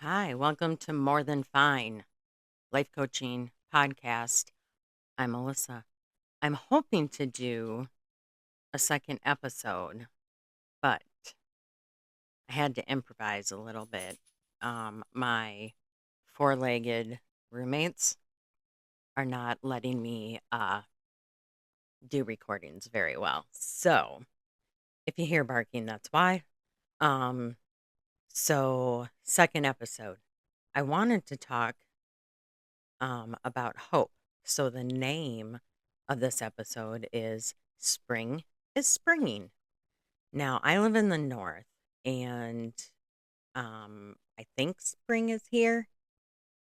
Hi, welcome to More Than Fine Life Coaching Podcast. I'm Melissa. I'm hoping to do a second episode, but I had to improvise a little bit. My four-legged roommates are not letting me do recordings very well. So if you hear barking, that's why. Um, second episode. I wanted to talk about hope. So the name of this episode is Spring is Springing. Now, I live in the north and I think spring is here.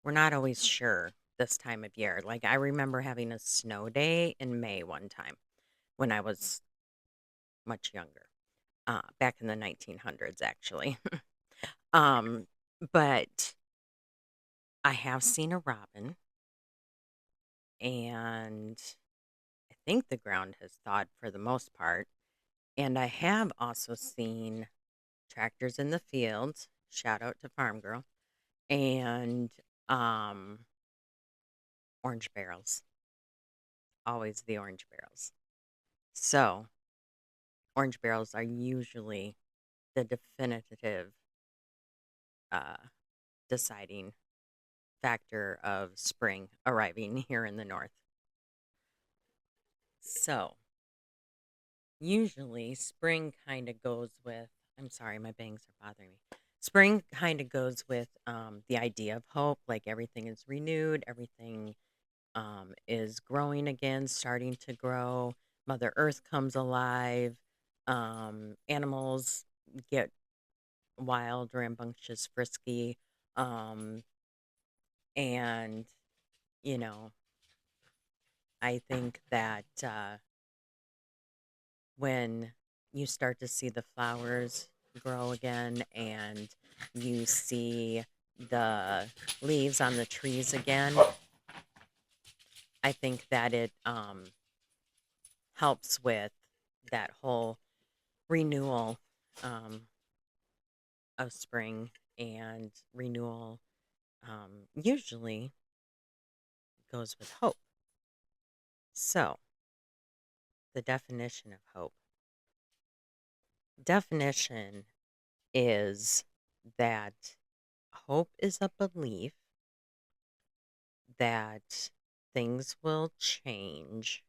We're not always sure this time of year. Like, I remember having a snow day in May one time when I was much younger, back in the 1900s, actually. um, but I have seen a robin, and I think the ground has thawed for the most part. And I have also seen tractors in the fields. Shout out to Farm Girl. And um, orange barrels. Always the orange barrels. So, orange barrels are usually the definitive uh, deciding factor of spring arriving here in the north. So, usually spring kind of goes with, I'm sorry, my bangs are bothering me. Spring kind of goes with the idea of hope, like everything is renewed, everything is growing again, starting to grow. Mother Earth comes alive. Animals get wild, rambunctious, frisky. Um, and, you know, I think that when you start to see the flowers grow again and you see the leaves on the trees again, I think that it helps with that whole renewal um, of spring, and renewal usually goes with hope. So, the definition of hope. Definition is that hope is a belief that things will change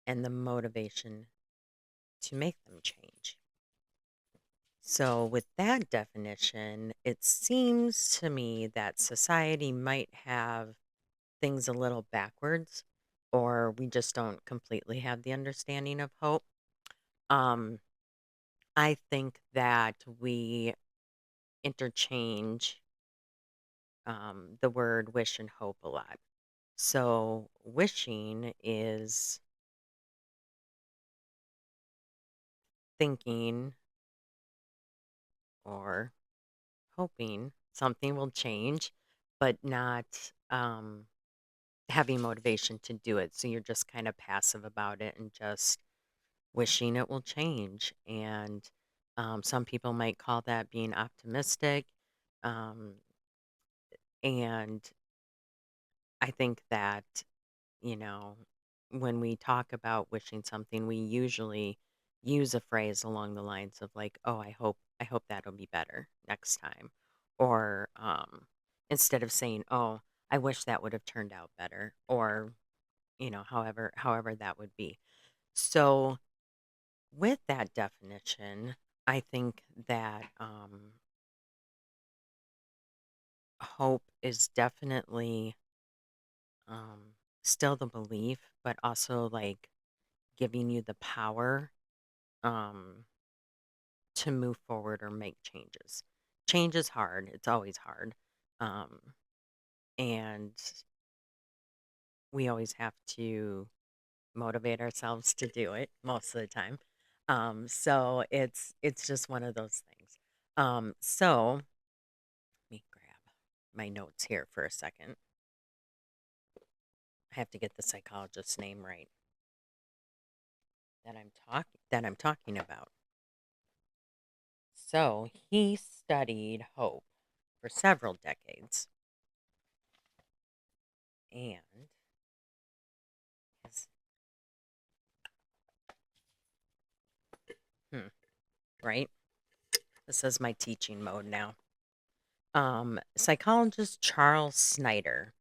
and the motivation to make them change. So, with that definition, it seems to me that society might have things a little backwards, or we just don't completely have the understanding of hope. Um, I think that we interchange the word wish and hope a lot. So, wishing is thinking or hoping something will change, but not having motivation to do it. So, you're just kind of passive about it and just wishing it will change. And some people might call that being optimistic. Um, and I think that, you know, when we talk about wishing something, we usually use a phrase along the lines of like, "Oh, I hope that'll be better next time," or instead of saying, "Oh, I wish that would have turned out better," or however that would be. So, with that definition, I think that hope is definitely still the belief, but also like giving you the power um, to move forward or make changes. Change is hard, it's always hard. Um, and we always have to motivate ourselves to do it most of the time. So it's just one of those things. So let me grab my notes here for a second. I have to get the psychologist's name right that I'm talking about. So he studied hope for several decades. And, hmm, right? This is my teaching mode now. Psychologist Charles Snyder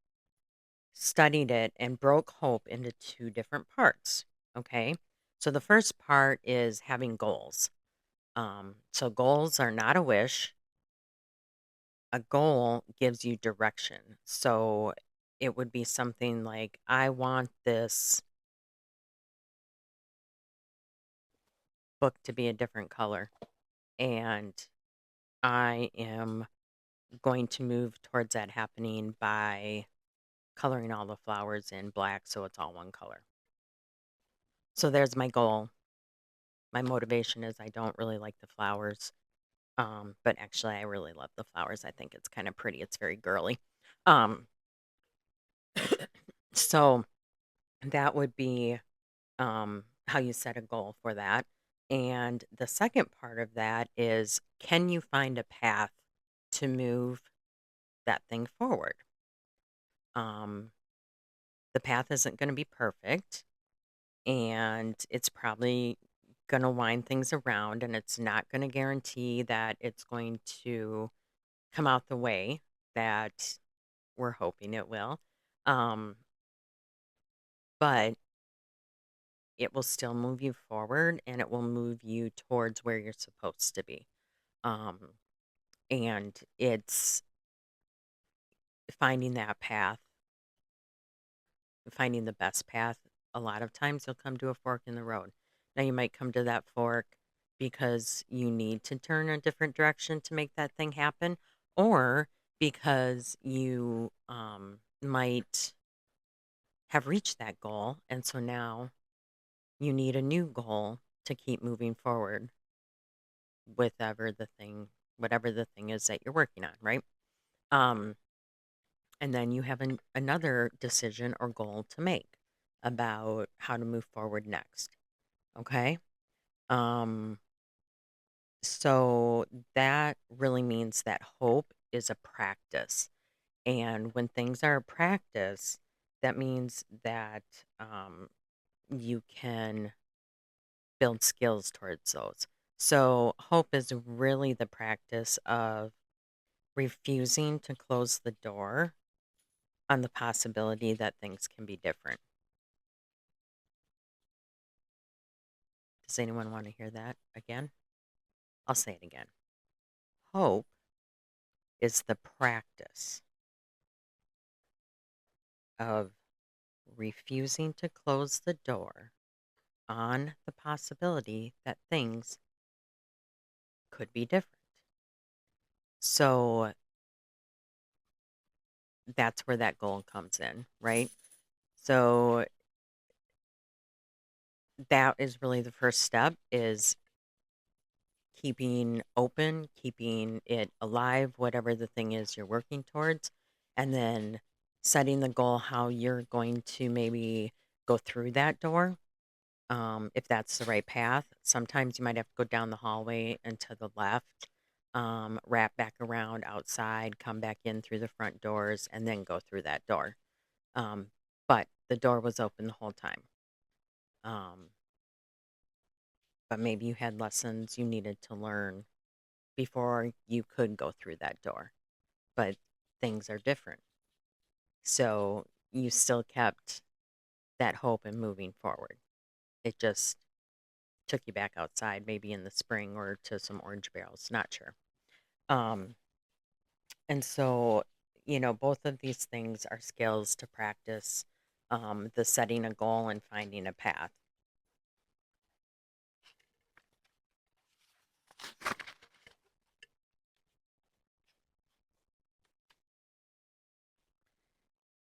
studied it and broke hope into two different parts. Okay. So the first part is having goals. So goals are not a wish. A goal gives you direction. So it would be something like, I want this book to be a different color, and I am going to move towards that happening by coloring all the flowers in black so it's all one color. So there's my goal. My motivation is I don't really like the flowers. But actually I really love the flowers. I think it's kind of pretty. It's very girly. Um, so that would be how you set a goal for that. And the second part of that is, can you find a path to move that thing forward? Um, the path isn't going to be perfect, and it's probably going to wind things around, and it's not going to guarantee that it's going to come out the way that we're hoping it will. Um, but it will still move you forward, and it will move you towards where you're supposed to be. Um, and it's finding that path, finding the best path. A lot of times you'll come to a fork in the road. Now, you might come to that fork because you need to turn a different direction to make that thing happen, or because you might have reached that goal. And so now you need a new goal to keep moving forward with whatever the thing is that you're working on, right? Um, and then you have another decision or goal to make about how to move forward next. Okay. Um, so that really means that hope is a practice. And when things are a practice, that means that you can build skills towards those. So hope is really the practice of refusing to close the door on the possibility that things can be different. Does anyone want to hear that again? I'll say it again. Hope is the practice of refusing to close the door on the possibility that things could be different. So that's where that goal comes in, right? So that is really the first step, is keeping open, keeping it alive, whatever the thing is you're working towards, and then setting the goal how you're going to maybe go through that door. If that's the right path, sometimes you might have to go down the hallway and to the left, wrap back around outside, come back in through the front doors, and then go through that door. Um, but the door was open the whole time. Um, but maybe you had lessons you needed to learn before you could go through that door. But things are different. So you still kept that hope and moving forward. It just took you back outside, maybe in the spring or to some orange barrels, not sure. Um, and so, both of these things are skills to practice, the setting a goal and finding a path.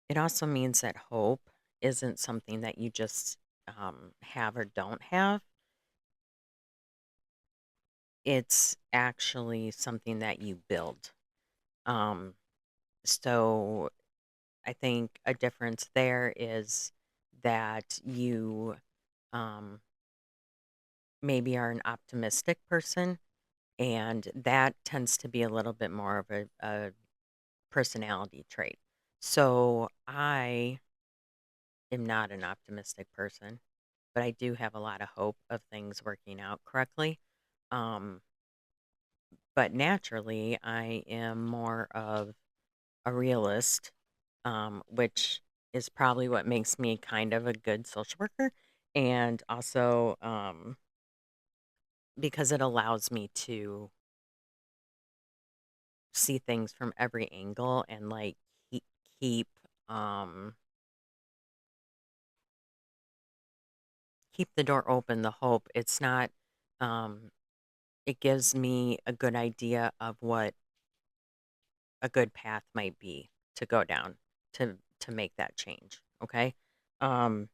It also means that hope isn't something that you just have or don't have. It's actually something that you build. Um, so I think a difference there is that you um, maybe are an optimistic person, And that tends to be a little bit more of a personality trait. So I am not an optimistic person, but I do have a lot of hope of things working out correctly. Um, but naturally, I am more of a realist, which is probably what makes me kind of a good social worker. And also because it allows me to see things from every angle and like keep, keep um keep the door open, the hope. It's not um it gives me a good idea of what a good path might be to go down to make that change. Okay. Um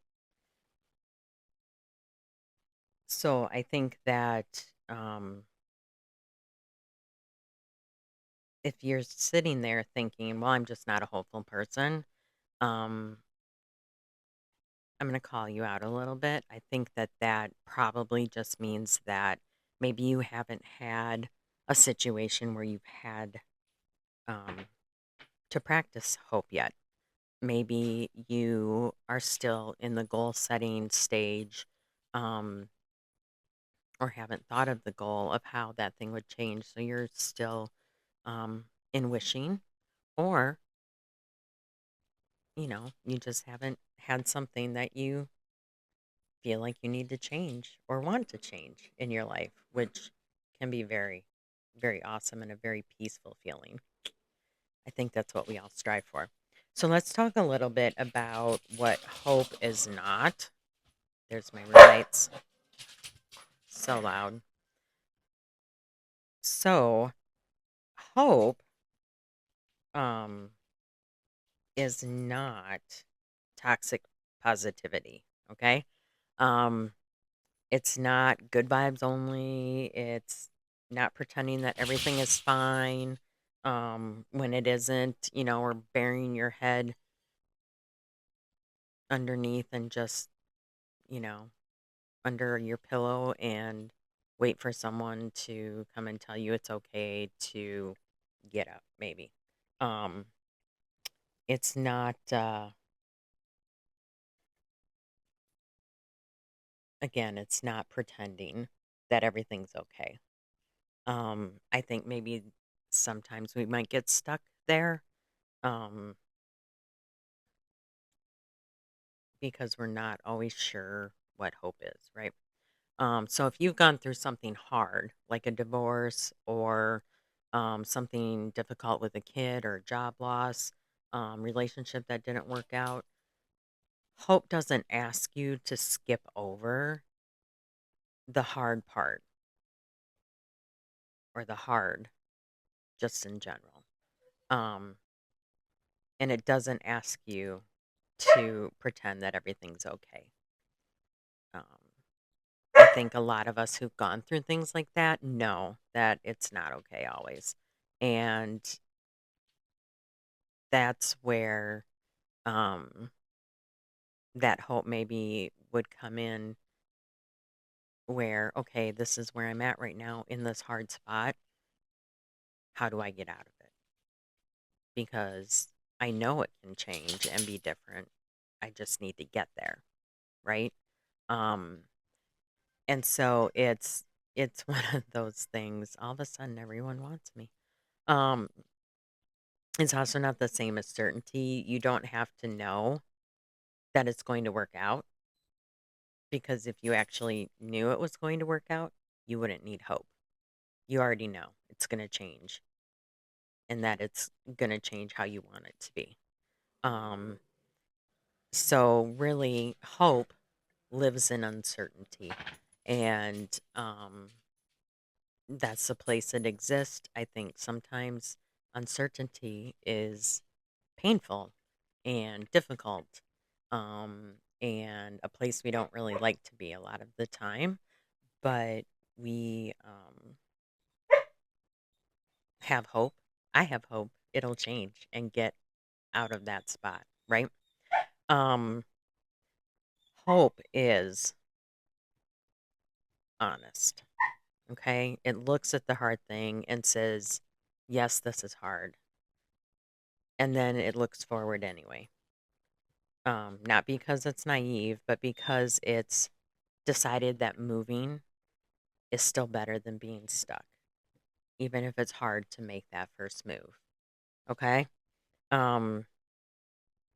so I think that if you're sitting there thinking, well, I'm just not a hopeful person, um I'm going to call you out a little bit. I think that that probably just means that maybe you haven't had a situation where you've had um, to practice hope yet. Maybe you are still in the goal setting stage, um, or haven't thought of the goal of how that thing would change. So you're still in wishing, or, you just haven't had something that you feel like you need to change or want to change in your life, which can be very, very awesome and a very peaceful feeling. I think that's what we all strive for. So let's talk a little bit about what hope is not. There's my roommates. So loud. So hope um is not toxic positivity. Okay. Um It's not good vibes only. It's not pretending that everything is fine when it isn't, or burying your head underneath and just, you know, under your pillow and wait for someone to come and tell you it's okay to get up, maybe. Um, it's not, again, it's not pretending that everything's okay. I think maybe sometimes we might get stuck there. Um, because we're not always sure what hope is, right? So if you've gone through something hard, like a divorce or something difficult with a kid or a job loss, relationship that didn't work out, hope doesn't ask you to skip over the hard part or the hard just in general. Um, and it doesn't ask you to pretend that everything's okay. Um, I think a lot of us who've gone through things like that know that it's not okay always. And that's where um, that hope maybe would come in where, okay, this is where I'm at right now in this hard spot. How do I get out of it? Because I know it can change and be different. I just need to get there, right? Um, and so it's one of those things. All of a sudden, everyone wants me. Um, It's also not the same as certainty. You don't have to know that it's going to work out because if you actually knew it was going to work out, you wouldn't need hope. You already know it's going to change and that it's going to change how you want it to be. Um, so, really, hope lives in uncertainty. And that's the place it exists. I think sometimes uncertainty is painful and difficult, and a place we don't really like to be a lot of the time. But we have hope. I have hope it'll change and get out of that spot, right? Um, Hope is honest. Okay. It looks at the hard thing and says, yes, this is hard. And then it looks forward anyway. Not because it's naive, but because it's decided that moving is still better than being stuck, even if it's hard to make that first move. Okay. Um,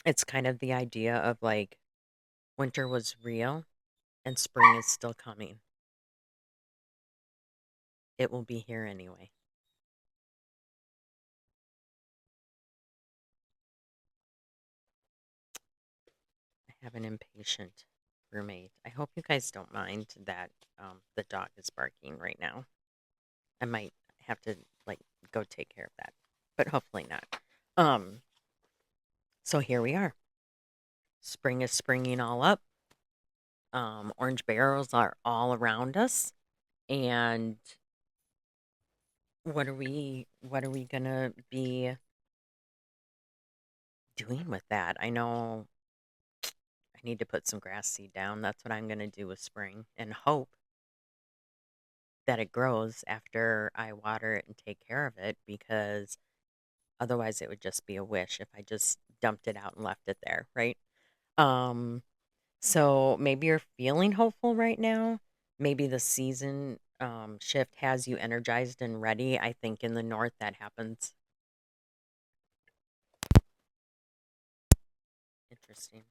it's kind of the idea of like winter was real and spring is still coming. It will be here anyway. I have an impatient roommate. I hope you guys don't mind that the dog is barking right now. I might have to like go take care of that, but hopefully not. Um, so here we are. Spring is springing all up. Orange barrels are all around us, and what are we gonna be doing with that? I know I need to put some grass seed down. That's what I'm gonna do with spring, and hope that it grows after I water it and take care of it, because otherwise it would just be a wish if I just dumped it out and left it there, right? Um, so maybe you're feeling hopeful right now. Maybe the season shift has you energized and ready. I think in the north that happens. Interesting.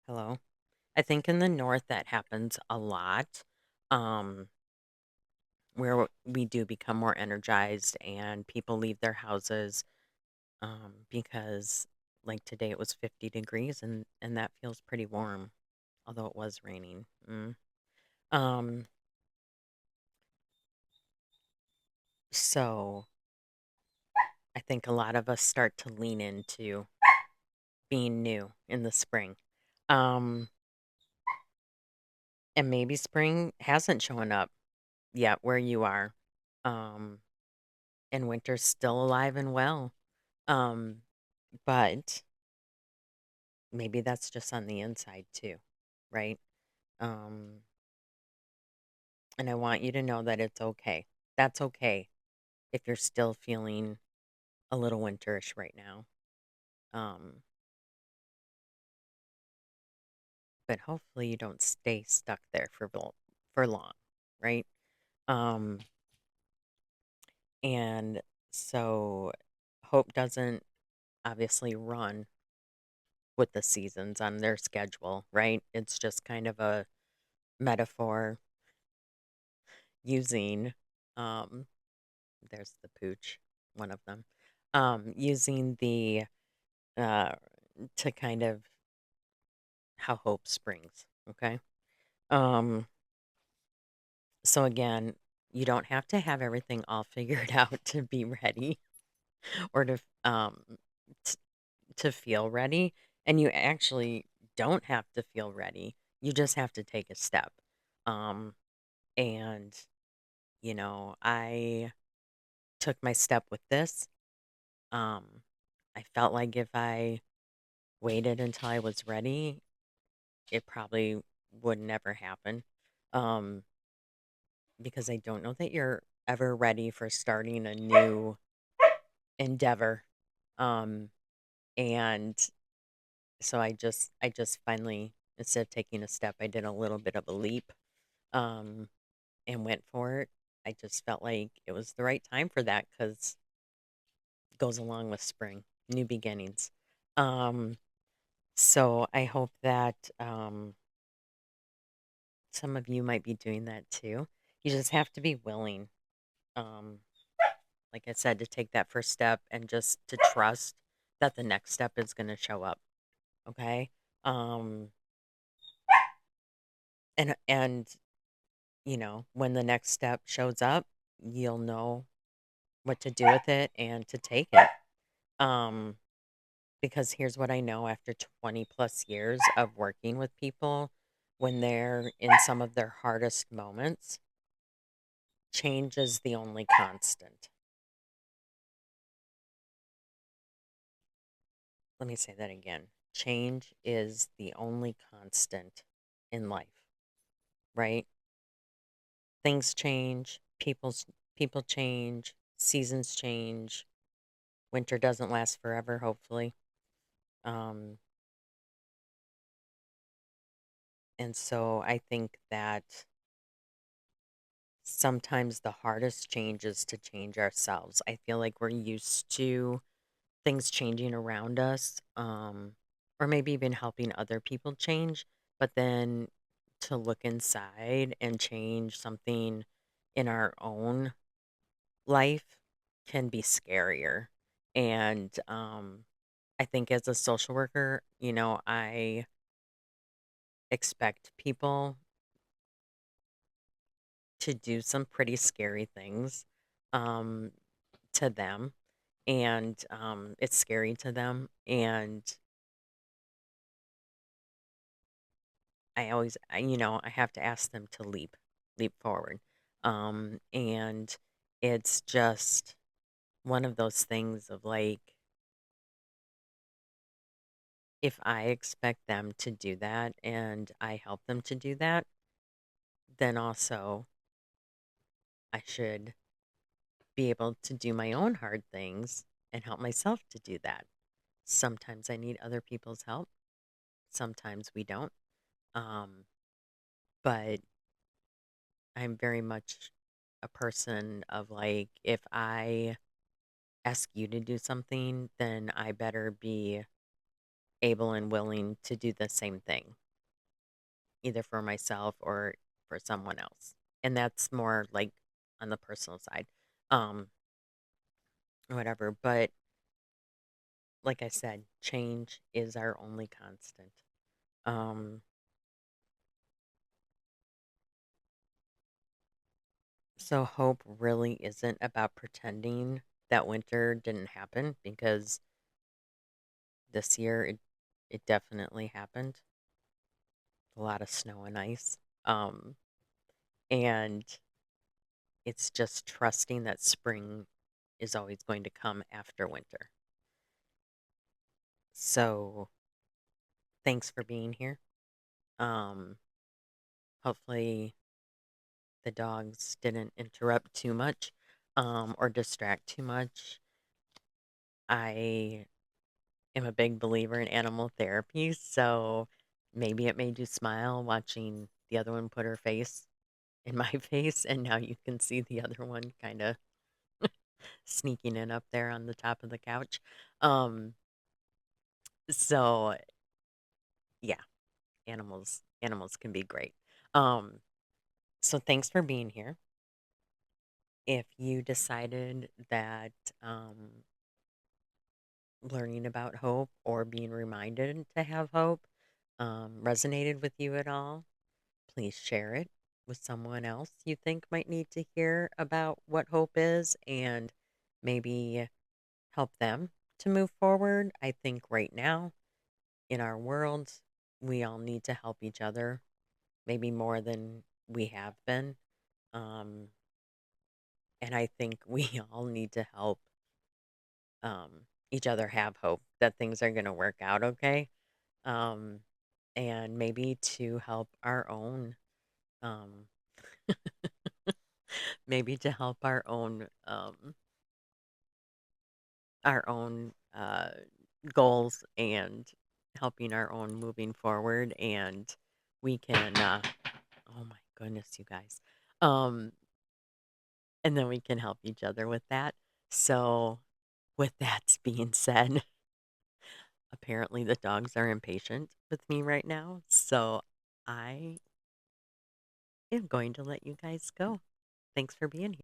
Hello. I think in the north that happens a lot. Um, where we do become more energized and people leave their houses, because like today it was 50 degrees and that feels pretty warm, although it was raining. Um, so I think a lot of us start to lean into being new in the spring. Um, and maybe spring hasn't shown up yet where you are. Um, and winter's still alive and well. Um, but maybe that's just on the inside too, right? Um, and I want you to know that it's okay. That's okay if you're still feeling a little winterish right now. Um, but hopefully you don't stay stuck there for long, right? Um, and so hope doesn't obviously run with the seasons on their schedule, right? It's just kind of a metaphor using um there's the pooch, one of them. Using the uh to kind of how hope springs, okay? Um so again, you don't have to have everything all figured out to be ready or t- to feel ready, and you actually don't have to feel ready. You just have to take a step. Um and I took my step with this. Um I felt like if I waited until I was ready, it probably would never happen. Um, because I don't know that you're ever ready for starting a new endeavor. Um, and so I just finally, instead of taking a step, I did a little bit of a leap, um, and went for it. I just felt like it was the right time for that because it goes along with spring, new beginnings. Um, so I hope that some of you might be doing that too. You just have to be willing, um, like I said, to take that first step and just to trust that the next step is going to show up. Okay. Um, and when the next step shows up, you'll know what to do with it and to take it. Um, because here's what I know after 20 plus years of working with people, when they're in some of their hardest moments, change is the only constant. Let me say that again. Change is the only constant in life. right? Things change, people change, seasons change. Winter doesn't last forever, hopefully. Um, and so I think that sometimes the hardest change is to change ourselves. I feel like we're used to things changing around us, or maybe even helping other people change, but then to look inside and change something in our own life can be scarier. And I think as a social worker, I expect people to do some pretty scary things um, to them. And it's scary to them. And I have to ask them to leap forward. And it's just one of those things of like, if I expect them to do that and I help them to do that, then also I should be able to do my own hard things and help myself to do that. Sometimes I need other people's help, sometimes we don't. Um, but I'm very much a person of like, if I ask you to do something, then I better be able and willing to do the same thing, either for myself or for someone else. And that's more like on the personal side, um, whatever. But like I said, change is our only constant. Um, so hope really isn't about pretending that winter didn't happen because this year it definitely happened. A lot of snow and ice. Um, and it's just trusting that spring is always going to come after winter. So thanks for being here. Um, hopefully the dogs didn't interrupt too much, or distract too much. I am a big believer in animal therapy, so maybe it made you smile watching the other one put her face in my face, and now you can see the other one kind of sneaking in up there on the top of the couch. Um, so yeah, animals can be great. Um, so thanks for being here. If you decided that learning about hope or being reminded to have hope resonated with you at all, please share it with someone else you think might need to hear about what hope is and maybe help them to move forward. I think right now in our world, we all need to help each other, maybe more than we have been. Um, and I think we all need to help um, each other have hope that things are going to work out okay. Um, and maybe to help um, maybe to help our own goals and helping our own moving forward. And we can, oh my goodness, you guys. Um, and then we can help each other with that. So, with that being said, apparently the dogs are impatient with me right now. So, I am going to let you guys go. Thanks for being here.